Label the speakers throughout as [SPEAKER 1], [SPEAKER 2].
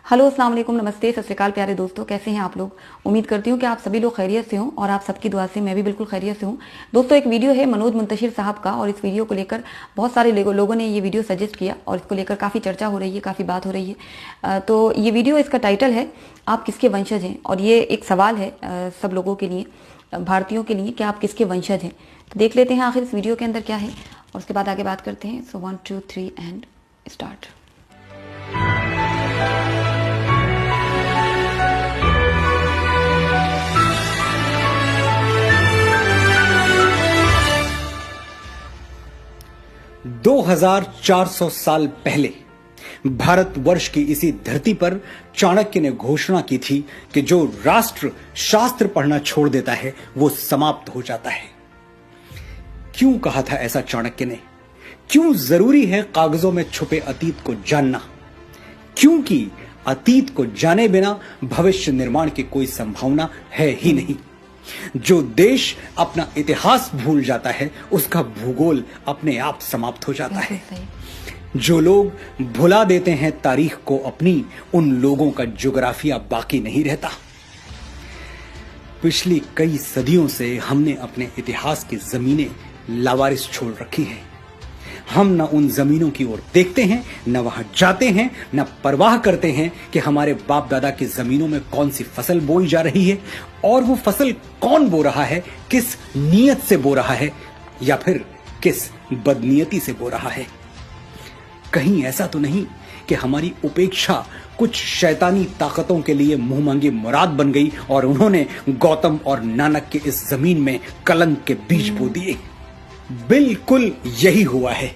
[SPEAKER 1] Hello, अस्सलाम वालेकुम, नमस्ते, सत श्री अकाल प्यारे दोस्तों। कैसे हैं आप लोग? उम्मीद करती हूँ कि आप सभी लोग खैरियत से हों और आप सबकी दुआ से मैं भी बिल्कुल खैरियत से हूँ। दोस्तों, एक वीडियो है मनोज मुंतशिर साहब का और इस वीडियो को लेकर बहुत सारे लोगों ने ये वीडियो सजेस्ट किया और इसको लेकर काफ़ी चर्चा हो रही है, काफ़ी बात हो रही है। तो ये वीडियो, इसका टाइटल है आप किसके वंशज हैं, और ये एक सवाल है सब लोगों के लिए, भारतीयों के लिए, कि आप किसके वंशज हैं। तो देख लेते हैं आखिर इस वीडियो के अंदर क्या है और उसके बाद आगे बात करते हैं। सो 1 2 3 एंड स्टार्ट।
[SPEAKER 2] 2400 साल पहले भारतवर्ष की इसी धरती पर चाणक्य ने घोषणा की थी कि जो राष्ट्र शास्त्र पढ़ना छोड़ देता है वो समाप्त हो जाता है। क्यों कहा था ऐसा चाणक्य ने? क्यों जरूरी है कागजों में छुपे अतीत को जानना? क्योंकि अतीत को जाने बिना भविष्य निर्माण की कोई संभावना है ही नहीं। जो देश अपना इतिहास भूल जाता है उसका भूगोल अपने आप समाप्त हो जाता है। जो लोग भुला देते हैं तारीख को अपनी, उन लोगों का ज्योग्राफिया बाकी नहीं रहता। पिछली कई सदियों से हमने अपने इतिहास की जमीनें लावारिस छोड़ रखी हैं। हम न उन जमीनों की ओर देखते हैं, न वहां जाते हैं, न परवाह करते हैं कि हमारे बाप दादा की जमीनों में कौन सी फसल बोई जा रही है और वो फसल कौन बो रहा है, किस नीयत से बो रहा है या फिर किस बदनीयती से बो रहा है। कहीं ऐसा तो नहीं कि हमारी उपेक्षा कुछ शैतानी ताकतों के लिए मुंह मांगी मुराद बन गई और उन्होंने गौतम और नानक के इस जमीन में कलंक के बीज बो दिए। बिल्कुल यही हुआ है।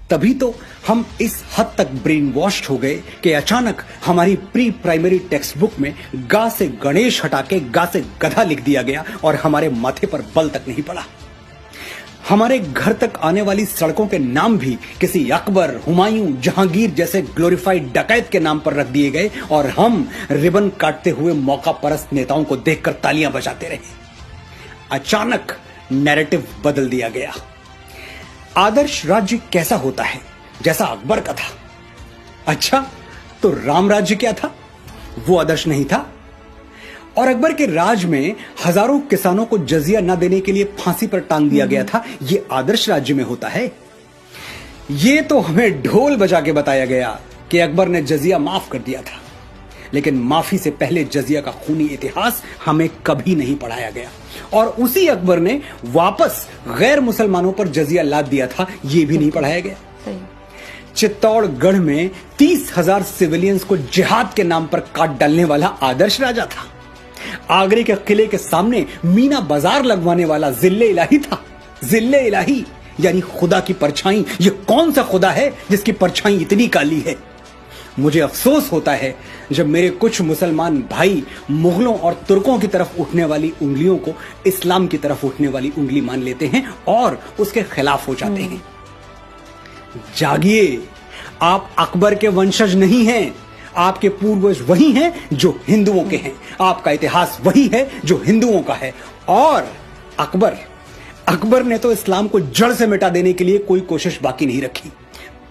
[SPEAKER 2] तभी तो हम इस हद तक ब्रेन वॉश्ड हो गए कि अचानक हमारी प्री प्राइमरी टेक्स्ट बुक में गा से गणेश हटा के गा से गधा लिख दिया गया और हमारे माथे पर बल तक नहीं पड़ा। हमारे घर तक आने वाली सड़कों के नाम भी किसी अकबर, हुमायूं, जहांगीर जैसे ग्लोरीफाइड डकैत के नाम पर रख दिए गए और हम रिबन काटते हुए मौका परस्त नेताओं को देखकर तालियां बजाते रहे। अचानक नैरेटिव बदल दिया गया। आदर्श राज्य कैसा होता है? जैसा अकबर का था। अच्छा, तो राम राज्य क्या था? वो आदर्श नहीं था। और अकबर के राज में हजारों किसानों को जजिया न देने के लिए फांसी पर टांग दिया गया था। ये आदर्श राज्य में होता है? ये तो हमें ढोल बजा के बताया गया कि अकबर ने जजिया माफ कर दिया था, लेकिन माफी से पहले जजिया का खूनी इतिहास हमें कभी नहीं पढ़ाया गया। और उसी अकबर ने वापस गैर मुसलमानों पर जजिया लाद दिया था, यह भी नहीं पढ़ाया गया। चित्तौड़गढ़ में 30,000 सिविलियंस को जिहाद के नाम पर काट डालने वाला आदर्श राजा था। आगरे के किले के सामने मीना बाजार लगवाने वाला जिल्ले इलाही था। जिल्ले इलाही यानी खुदा की परछाई। यह कौन सा खुदा है जिसकी परछाई इतनी काली है? मुझे अफसोस होता है जब मेरे कुछ मुसलमान भाई मुगलों और तुर्कों की तरफ उठने वाली उंगलियों को इस्लाम की तरफ उठने वाली उंगली मान लेते हैं और उसके खिलाफ हो जाते हैं। जागिए, आप अकबर के वंशज नहीं हैं। आपके पूर्वज वही हैं जो हिंदुओं के हैं। आपका इतिहास वही है जो हिंदुओं का है। और अकबर ने तो इस्लाम को जड़ से मिटा देने के लिए कोई कोशिश बाकी नहीं रखी।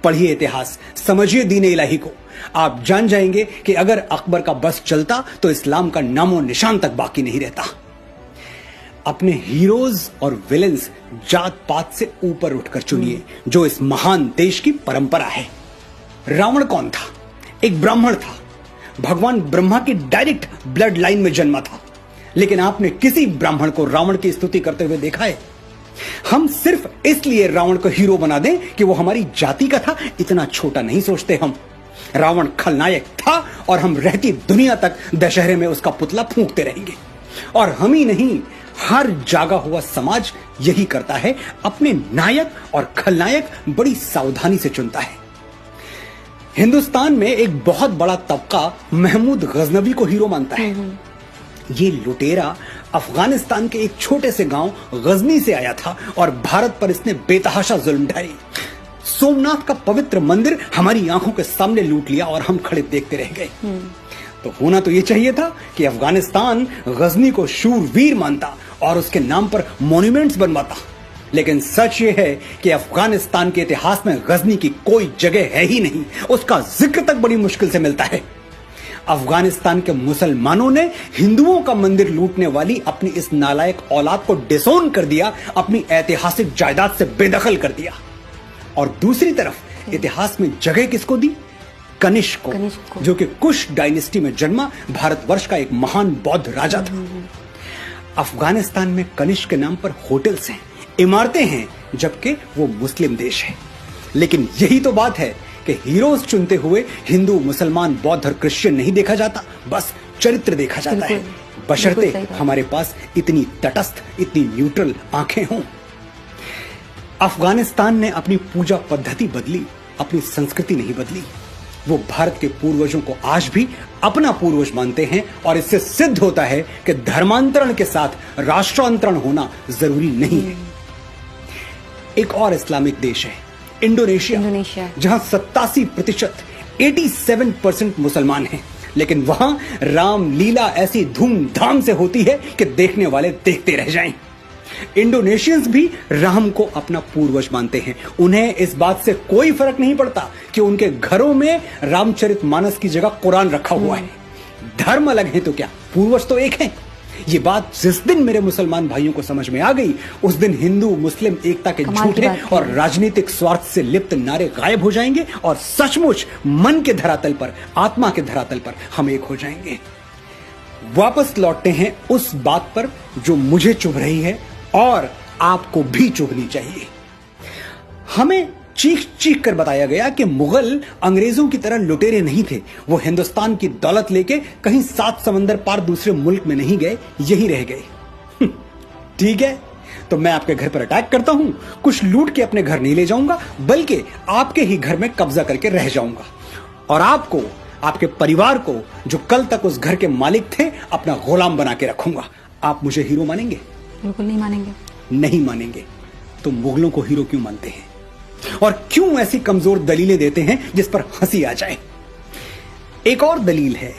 [SPEAKER 2] पढ़िए इतिहास, समझिए दीन इलाही को। आप जान जाएंगे कि अगर अकबर का बस चलता तो इस्लाम का नामो निशान तक बाकी नहीं रहता। अपने हीरोज और विलेंस जात पात से ऊपर उठकर चुनिए, जो इस महान देश की परंपरा है। रावण कौन था? एक ब्राह्मण था। भगवान ब्रह्मा की डायरेक्ट ब्लड लाइन में जन्मा था। लेकिन आपने किसी ब्राह्मण को रावण की स्तुति करते हुए देखा है? हम सिर्फ इसलिए रावण को हीरो बना दें कि वो हमारी जाति का था, इतना छोटा नहीं सोचते हम। रावण खलनायक था और हम रहती दुनिया तक दशहरे में उसका पुतला फूंकते रहेंगे। और हम ही नहीं, हर जागा हुआ समाज यही करता है। अपने नायक और खलनायक बड़ी सावधानी से चुनता है। हिंदुस्तान में एक बहुत बड़ा तबका महमूद गजनवी को हीरो मानता है। ये लुटेरा अफगानिस्तान के एक छोटे से गांव गजनी से आया था और भारत पर इसने बेतहाशा जुल्म ढाई। सोमनाथ का पवित्र मंदिर हमारी आंखों के सामने लूट लिया और हम खड़े देखते रह गए। तो होना तो ये चाहिए था कि अफगानिस्तान गजनी को शूरवीर मानता और उसके नाम पर मॉन्यूमेंट्स बनवाता। लेकिन सच ये है कि अफगानिस्तान के इतिहास में गजनी की कोई जगह है ही नहीं। उसका जिक्र तक बड़ी मुश्किल से मिलता है। अफगानिस्तान के मुसलमानों ने हिंदुओं का मंदिर लूटने वाली अपनी इस नालायक औलाद को डिसोन कर दिया, अपनी ऐतिहासिक जायदाद से बेदखल कर दिया। और दूसरी तरफ इतिहास में जगह किसको दी? कनिष्क को, जो कि कुश डायनेस्टी में जन्मा भारतवर्ष का एक महान बौद्ध राजा था। अफगानिस्तान में कनिष्क के नाम पर होटल्स हैं, इमारतें हैं, जबकि वो मुस्लिम देश है। लेकिन यही तो बात है कि हीरोज चुनते हुए हिंदू, मुसलमान, बौद्ध और क्रिश्चियन नहीं देखा जाता, बस चरित्र देखा जाता है, बशर्ते हमारे पास इतनी तटस्थ, इतनी न्यूट्रल आंखें हों। अफगानिस्तान ने अपनी पूजा पद्धति बदली, अपनी संस्कृति नहीं बदली। वो भारत के पूर्वजों को आज भी अपना पूर्वज मानते हैं और इससे सिद्ध होता है कि धर्मांतरण के साथ राष्ट्रांतरण होना जरूरी नहीं है। एक और इस्लामिक देश है इंडोनेशिया, जहां 87%, 87% मुसलमान हैं, लेकिन वहां रामलीला ऐसी धूमधाम से होती है कि देखने वाले देखते रह जाएं। इंडोनेशियंस भी राम को अपना पूर्वज मानते हैं। उन्हें इस बात से कोई फर्क नहीं पड़ता कि उनके घरों में रामचरितमानस की जगह कुरान रखा हुआ है। धर्म अलग है तो क्या, पूर्वज तो एक हैं। ये बात जिस दिन मेरे मुसलमान भाइयों को समझ में आ गई, उस दिन हिंदू मुस्लिम एकता के झूठे और राजनीतिक स्वार्थ से लिप्त नारे गायब हो जाएंगे और सचमुच मन के धरातल पर, आत्मा के धरातल पर हम एक हो जाएंगे। वापस लौटते हैं उस बात पर जो मुझे चुभ रही है और आपको भी चुभनी चाहिए। हमें चीख चीख कर बताया गया कि मुगल अंग्रेजों की तरह लुटेरे नहीं थे। वो हिंदुस्तान की दौलत लेके कहीं 7 समंदर पार दूसरे मुल्क में नहीं गए, यहीं रह गए। ठीक है, तो मैं आपके घर पर अटैक करता हूं, कुछ लूट के अपने घर नहीं ले जाऊंगा, बल्कि आपके ही घर में कब्जा करके रह जाऊंगा और आपको, आपके परिवार को, जो कल तक उस घर के मालिक थे, अपना गुलाम बना के रखूंगा। आप मुझे हीरो मानेंगे?
[SPEAKER 1] बिल्कुल नहीं मानेंगे।
[SPEAKER 2] नहीं मानेंगे तो मुगलों को हीरो क्यों मानते हैं और क्यों ऐसी कमजोर दलीलें देते हैं जिस पर हंसी आ जाए? एक और दलील है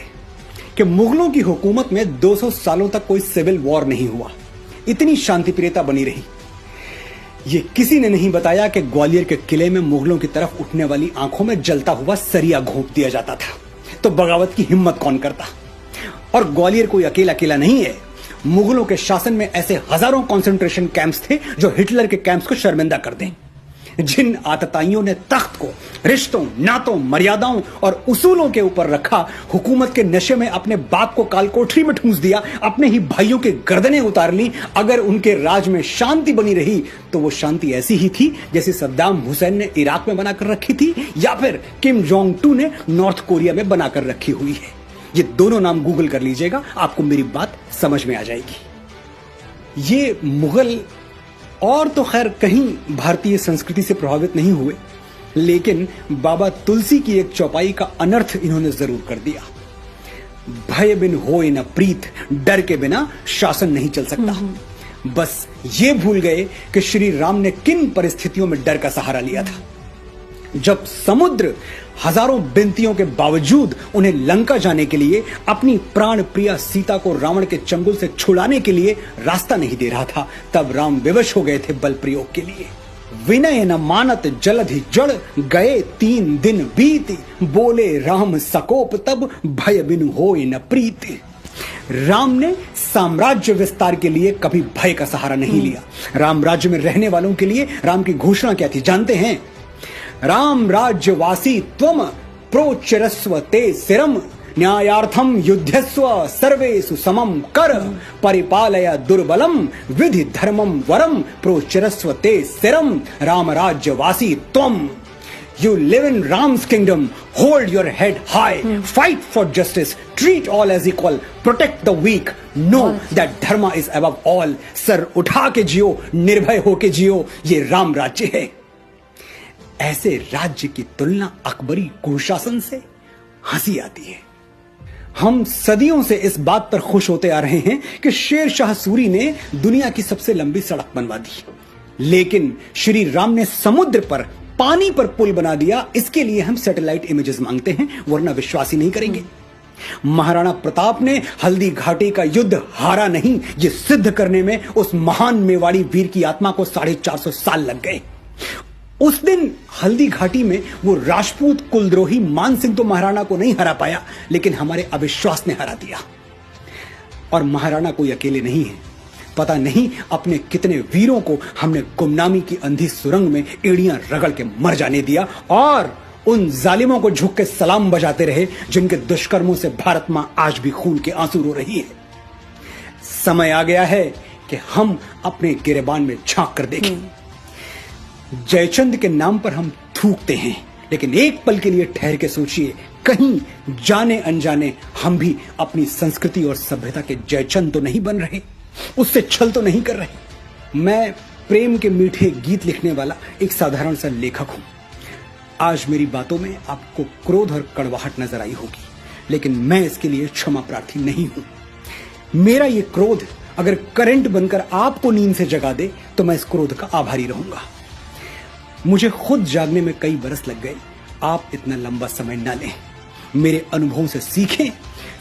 [SPEAKER 2] कि मुगलों की हुकूमत में 200 सालों तक कोई सिविल वॉर नहीं हुआ, इतनी शांतिप्रियता बनी रही। ये किसी ने नहीं बताया कि ग्वालियर के किले में मुगलों की तरफ उठने वाली आंखों में जलता हुआ सरिया घोंप दिया जाता था, तो बगावत की हिम्मत कौन करता? और ग्वालियर कोई अकेला किला नहीं है। मुगलों के शासन में ऐसे हजारों कंसंट्रेशन कैंप्स थे जो हिटलर के कैंप्स को शर्मिंदा कर दें। जिन आतताइयों ने तख्त को रिश्तों, नातों, मर्यादाओं और उसूलों के ऊपर रखा, हुकूमत के नशे में अपने बाप को कालकोठरी में ठूंस दिया, अपने ही भाइयों के गर्दनें उतार ली। अगर उनके राज में शांति बनी रही तो वो शांति ऐसी ही थी जैसे सद्दाम हुसैन ने इराक में बनाकर रखी थी या फिर किम जोंग टू ने नॉर्थ कोरिया में बनाकर रखी हुई है। ये दोनों नाम गूगल कर लीजिएगा, आपको मेरी बात समझ में आ जाएगी। ये मुगल और तो खैर कहीं भारतीय संस्कृति से प्रभावित नहीं हुए, लेकिन बाबा तुलसी की एक चौपाई का अनर्थ इन्होंने जरूर कर दिया। भय बिन होए न प्रीत, डर के बिना शासन नहीं चल सकता। बस ये भूल गए कि श्री राम ने किन परिस्थितियों में डर का सहारा लिया था। जब समुद्र हजारों विनतियों के बावजूद उन्हें लंका जाने के लिए, अपनी प्राण प्रिया सीता को रावण के चंगुल से छुड़ाने के लिए रास्ता नहीं दे रहा था, तब राम विवश हो गए थे बल प्रयोग के लिए। विनय न मानत जलधि जड़, गए 3 दिन बीत, बोले राम सकोप तब, भय बिनु होए न प्रीति। राम ने साम्राज्य विस्तार के लिए कभी भय का सहारा नहीं लिया। राम राज्य में रहने वालों के लिए राम की घोषणा क्या थी जानते हैं? राम राज्यवासी त्वम प्रोच्चरस्व ते सिरम, न्यायार्थम युद्धस्व सर्वेषु समम कर, परिपालय दुर्बलम विधि धर्मम वरम, प्रोच्चरस्व ते सिरम, राम राज्यवासी त्वम। You live in Ram's kingdom, hold your head high, fight for justice, treat all as equal, protect the weak, know that dharma is above all। Sir उठा के जियो, निर्भय होके जियो, ये राम राज्य है। ऐसे राज्य की तुलना अकबरी कुशासन से हंसी आती है। हम सदियों से इस बात पर खुश होते आ रहे हैं कि शेर शाह सूरी ने दुनिया की सबसे लंबी सड़क बनवा दी, लेकिन श्री राम ने समुद्र पर, पानी पर पुल बना दिया। इसके लिए हम सैटेलाइट इमेजेस मांगते हैं, वरना विश्वास ही नहीं करेंगे। महाराणा प्रताप ने हल्दी घाटी का युद्ध हारा नहीं, ये सिद्ध करने में उस महान मेवाड़ी वीर की आत्मा को 450 साल लग गए। उस दिन हल्दी घाटी में वो राजपूत कुलद्रोही मान सिंह तो महाराणा को नहीं हरा पाया, लेकिन हमारे अविश्वास ने हरा दिया। और महाराणा कोई अकेले नहीं है, पता नहीं अपने कितने वीरों को हमने गुमनामी की अंधी सुरंग में एड़ियां रगड़ के मर जाने दिया, और उन जालिमों को झुक के सलाम बजाते रहे जिनके दुष्कर्मों से भारत मां आज भी खून के आंसू रो रही है। समय आ गया है कि हम अपने गिरेबान में झांक कर देखें। जयचंद के नाम पर हम थूकते हैं, लेकिन एक पल के लिए ठहर के सोचिए, कहीं जाने अनजाने हम भी अपनी संस्कृति और सभ्यता के जयचंद तो नहीं बन रहे, उससे छल तो नहीं कर रहे। मैं प्रेम के मीठे गीत लिखने वाला एक साधारण सा लेखक हूं। आज मेरी बातों में आपको क्रोध और कड़वाहट नजर आई होगी, लेकिन मैं इसके लिए क्षमा प्रार्थी नहीं हूं। मेरा ये क्रोध अगर करंट बनकर आपको नींद से जगा दे तो मैं इस क्रोध का आभारी रहूंगा। मुझे खुद जागने में कई बरस लग गए, आप इतना लंबा समय न लें। मेरे अनुभवों से सीखें,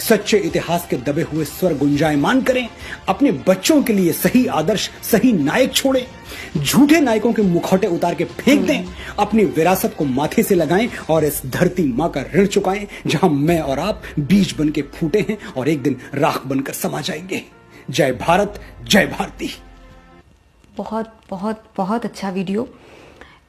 [SPEAKER 2] सच्चे इतिहास के दबे हुए स्वर गुंजायमान करें, अपने बच्चों के लिए सही आदर्श, सही नायक छोड़ें, झूठे नायकों के मुखौटे उतार के फेंक दें, अपनी विरासत को माथे से लगाएं और इस धरती मां का ऋण चुकाएं जहां मैं और आप बीज बन के फूटे हैं और एक दिन राख बनकर समा जाएंगे। जय भारत, जय भारती।
[SPEAKER 1] बहुत बहुत बहुत अच्छा वीडियो,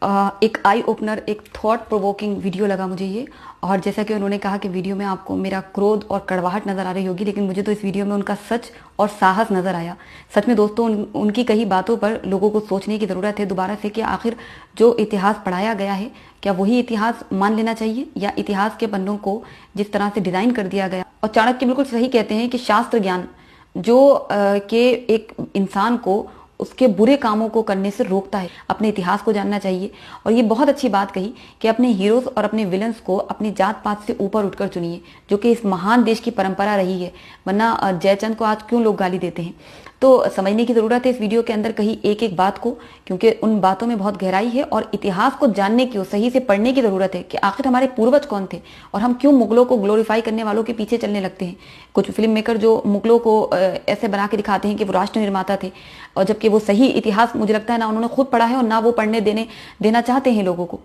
[SPEAKER 1] एक आई ओपनर, एक थॉट प्रोवोकिंग वीडियो लगा मुझे ये। और जैसा कि उन्होंने कहा कि वीडियो में आपको मेरा क्रोध और कड़वाहट नज़र आ रही होगी, लेकिन मुझे तो इस वीडियो में उनका सच और साहस नज़र आया। सच में दोस्तों, उनकी कई बातों पर लोगों को सोचने की ज़रूरत है दोबारा से कि आखिर जो इतिहास पढ़ाया गया है, क्या वही इतिहास मान लेना चाहिए, या इतिहास के पन्नों को जिस तरह से डिज़ाइन कर दिया गया। और चाणक्य बिल्कुल सही कहते हैं कि शास्त्र ज्ञान जो के एक इंसान को उसके बुरे कामों को करने से रोकता है, अपने इतिहास को जानना चाहिए। और ये बहुत अच्छी बात कही कि अपने हीरोज और अपने विलन्स को अपनी जात पात से ऊपर उठकर चुनिए, जो कि इस महान देश की परंपरा रही है। वरना जयचंद को आज क्यों लोग गाली देते हैं। तो समझने की ज़रूरत है इस वीडियो के अंदर कही एक एक बात को, क्योंकि उन बातों में बहुत गहराई है और इतिहास को जानने की और सही से पढ़ने की ज़रूरत है कि आखिर हमारे पूर्वज कौन थे और हम क्यों मुगलों को ग्लोरीफाई करने वालों के पीछे चलने लगते हैं। कुछ फिल्म मेकर जो मुगलों को ऐसे बना के दिखाते हैं कि वो राष्ट्र निर्माता थे, और जबकि वो सही इतिहास मुझे लगता है ना उन्होंने खुद पढ़ा है और ना वो पढ़ने देना चाहते हैं लोगों को।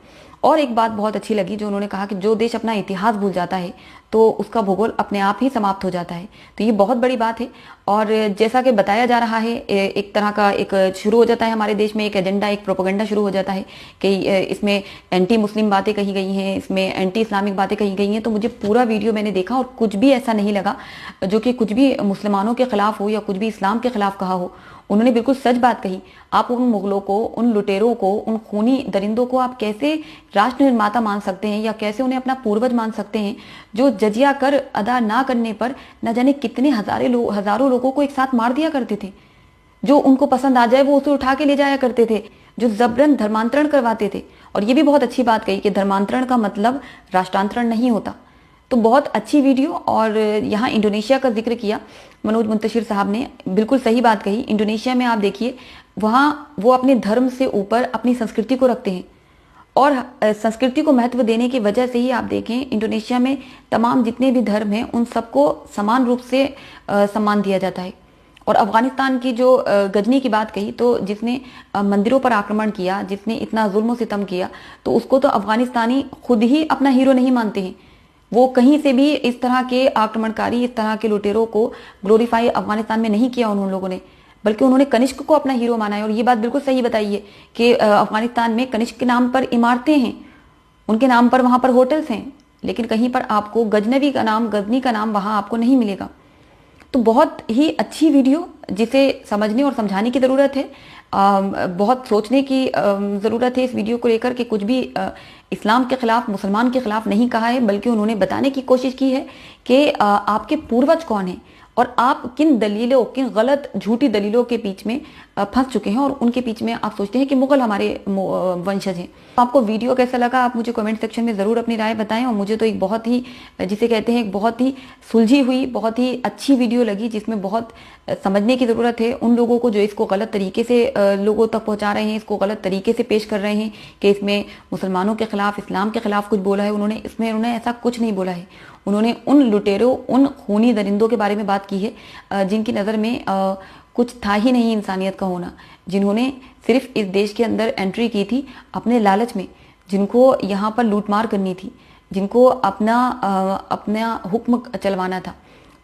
[SPEAKER 1] और एक बात बहुत अच्छी लगी जो उन्होंने कहा कि जो देश अपना इतिहास भूल जाता है तो उसका भूगोल अपने आप ही समाप्त हो जाता है। तो ये बहुत बड़ी बात है। और जैसा कि बताया जा रहा है, एक तरह का एक शुरू हो जाता है हमारे देश में एक एजेंडा, एक प्रोपेगेंडा शुरू हो जाता है कि इसमें एंटी मुस्लिम बातें कही गई हैं, इसमें एंटी इस्लामिक बातें कही गई हैं। तो मुझे पूरा वीडियो मैंने देखा और कुछ भी ऐसा नहीं लगा जो कि कुछ भी मुसलमानों के खिलाफ हो या कुछ भी इस्लाम के खिलाफ कहा हो। उन्होंने बिल्कुल सच बात कही। आप उन मुगलों को, उन लुटेरों को, उन खूनी दरिंदों को आप कैसे राष्ट्र निर्माता मान सकते हैं या कैसे उन्हें अपना पूर्वज मान सकते हैं, जो जजिया कर अदा ना करने पर न जाने कितने हजारों लोगों को एक साथ मार दिया करते थे। जो उनको पसंद आ जाए वो उसे उठा के ले जाया करते थे, जो जबरन धर्मांतरण करवाते थे। और ये भी बहुत अच्छी बात कही कि धर्मांतरण का मतलब राष्ट्रांतरण नहीं होता। तो बहुत अच्छी वीडियो। और यहाँ इंडोनेशिया का जिक्र किया मनोज मुंतशिर साहब ने, बिल्कुल सही बात कही। इंडोनेशिया में आप देखिए, वहाँ वो अपने धर्म से ऊपर अपनी संस्कृति को रखते हैं, और संस्कृति को महत्व देने की वजह से ही आप देखें इंडोनेशिया में तमाम जितने भी धर्म हैं उन सबको समान रूप से सम्मान दिया जाता है। और अफगानिस्तान की जो गजनी की बात कही, तो जिसने मंदिरों पर आक्रमण किया, जिसने इतना जुल्म सितम किया, तो उसको तो अफगानिस्तानी खुद ही अपना हीरो नहीं मानते हैं। वो कहीं से भी इस तरह के आक्रमणकारी, इस तरह के लुटेरों को ग्लोरीफाई अफगानिस्तान में नहीं किया उन लोगों ने, बल्कि उन्होंने कनिष्क को अपना हीरो माना है। और ये बात बिल्कुल सही बताई है कि अफगानिस्तान में कनिष्क के नाम पर इमारतें हैं, उनके नाम पर वहाँ पर होटल्स हैं, लेकिन कहीं पर आपको गजनी का नाम वहाँ आपको नहीं मिलेगा। तो बहुत ही अच्छी वीडियो, जिसे समझने और समझाने की ज़रूरत है। बहुत सोचने की ज़रूरत है इस वीडियो को लेकर कि कुछ भी इस्लाम के खिलाफ, मुसलमान के खिलाफ नहीं कहा है, बल्कि उन्होंने बताने की कोशिश की है कि आपके पूर्वज कौन हैं और आप किन दलीलों, किन गलत झूठी दलीलों के बीच में फंस चुके हैं, और उनके बीच में आप सोचते हैं कि मुगल हमारे वंशज हैं। तो आपको वीडियो कैसा लगा आप मुझे कमेंट सेक्शन में ज़रूर अपनी राय बताएं। और मुझे तो एक बहुत ही, जिसे कहते हैं, एक बहुत ही सुलझी हुई, बहुत ही अच्छी वीडियो लगी, जिसमें बहुत समझने की ज़रूरत है उन लोगों को जो इसको गलत तरीके से लोगों तक पहुँचा रहे हैं, इसको गलत तरीके से पेश कर रहे हैं कि इसमें मुसलमानों के खिलाफ, इस्लाम के खिलाफ कुछ बोला है। उन्होंने ऐसा कुछ नहीं बोला है। उन्होंने उन लुटेरों, उन खूनी दरिंदों के बारे में बात की है जिनकी नज़र में कुछ था ही नहीं इंसानियत का होना, जिन्होंने सिर्फ इस देश के अंदर एंट्री की थी अपने लालच में, जिनको यहाँ पर लूटमार करनी थी, जिनको अपना हुक्म चलवाना था,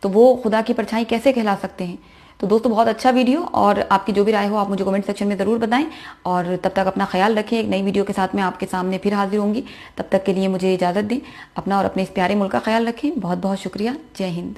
[SPEAKER 1] तो वो खुदा की परछाई कैसे कहला सकते हैं। तो दोस्तों बहुत अच्छा वीडियो, और आपकी जो भी राय हो आप मुझे कमेंट सेक्शन में ज़रूर बताएं, और तब तक अपना ख्याल रखें। एक नई वीडियो के साथ मैं आपके सामने फिर हाजिर होंगी, तब तक के लिए मुझे इजाज़त दें। अपना और अपने इस प्यारे मुल्क का ख्याल रखें। बहुत बहुत शुक्रिया। जय हिंद।